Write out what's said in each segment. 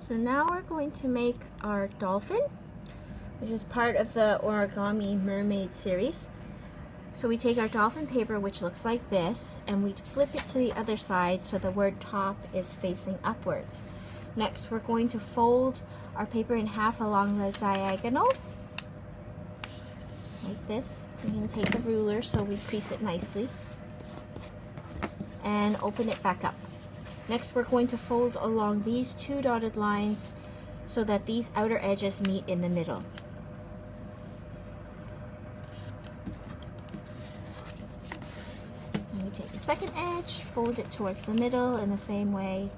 So now we're going to make our dolphin, which is part of the Origami Mermaid series. So we take our dolphin paper, which looks like this, and we flip it to the other side so the word top is facing upwards. Next, we're going to fold our paper in half along the diagonal, like this. We can take a ruler so we crease it nicely, and open it back up. Next, we're going to fold along these two dotted lines so that these outer edges meet in the middle. And we take the second edge, fold it towards the middle in the same way.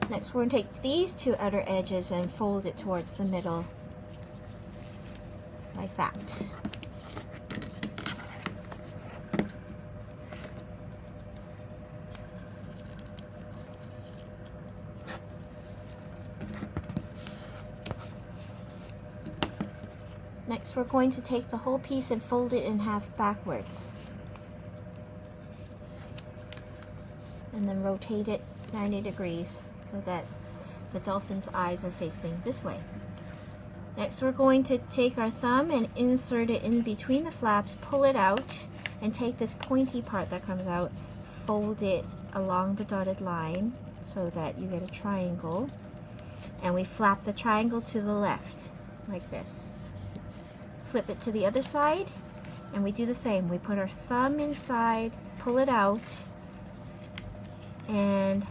Next, we're going to take these two outer edges and fold it towards the middle, like that. Next, we're going to take the whole piece and fold it in half backwards. And then rotate it 90 degrees so that the dolphin's eyes are facing this way. Next, we're going to take our thumb and insert it in between the flaps, pull it out, and take this pointy part that comes out, fold it along the dotted line so that you get a triangle. And we flap the triangle to the left, like this. Flip it to the other side, and we do the same. We put our thumb inside, pull it out, and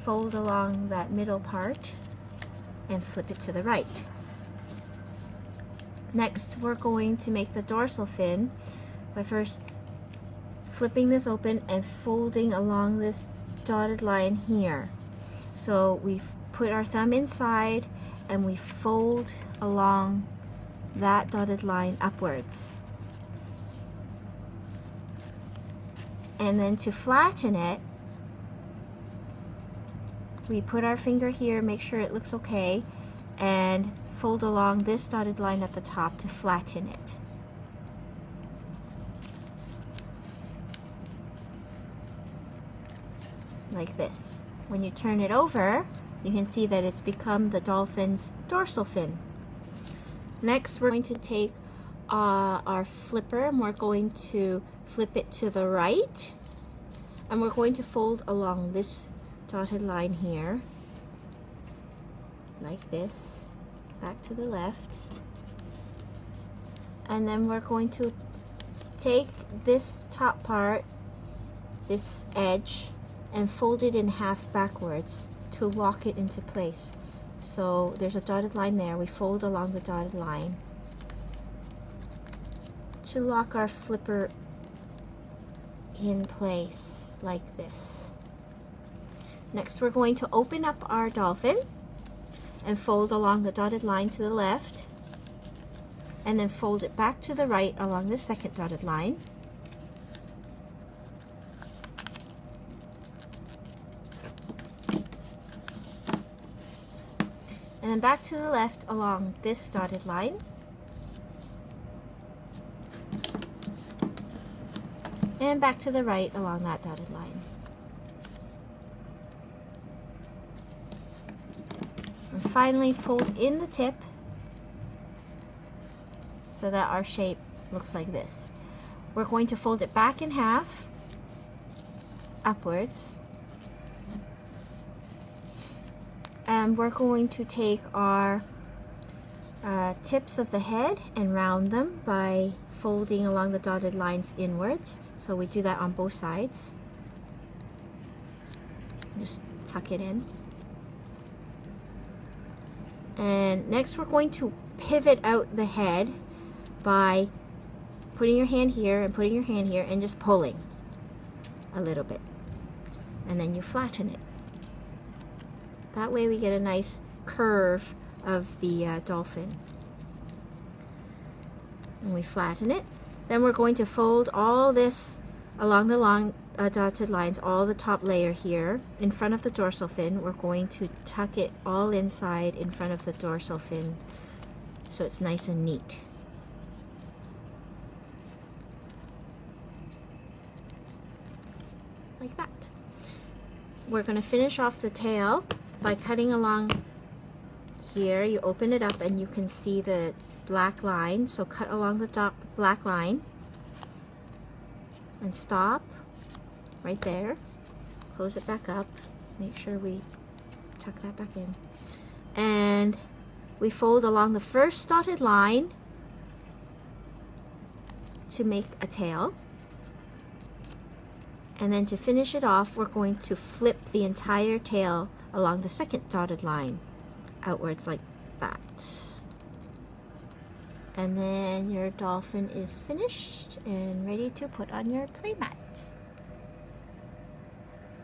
fold along that middle part, and flip it to the right. Next, we're going to make the dorsal fin by first flipping this open and folding along this dotted line here. So we put our thumb inside, and we fold along that dotted line upwards. And then to flatten it, we put our finger here, make sure it looks okay, and fold along this dotted line at the top to flatten it. Like this. When you turn it over, you can see that it's become the dolphin's dorsal fin. Next, we're going to take our flipper, and we're going to flip it to the right, and we're going to fold along this dotted line here, like this, back to the left. And then we're going to take this top part, this edge, and fold it in half backwards to lock it into place. So there's a dotted line there. We fold along the dotted line to lock our flipper in place, like this. Next, we're going to open up our dolphin and fold along the dotted line to the left, and then fold it back to the right along the second dotted line. And then back to the left along this dotted line. And back to the right along that dotted line. And finally fold in the tip so that our shape looks like this. We're going to fold it back in half, upwards. And we're going to take our tips of the head and round them by folding along the dotted lines inwards. So we do that on both sides. Just tuck it in. And next, we're going to pivot out the head by putting your hand here and putting your hand here and just pulling a little bit. And then you flatten it. That way we get a nice curve of the dolphin. And we flatten it. Then we're going to fold all this along the long dotted lines, all the top layer here in front of the dorsal fin. We're going to tuck it all inside in front of the dorsal fin so it's nice and neat. like that. We're going to finish off the tail by cutting along here. You open it up and you can see the black line, so cut along the black line and stop right there. Close it back up. Make sure we tuck that back in. And we fold along the first dotted line to make a tail. And then to finish it off, we're going to flip the entire tail along the second dotted line outwards like that. And then your dolphin is finished and ready to put on your playmat.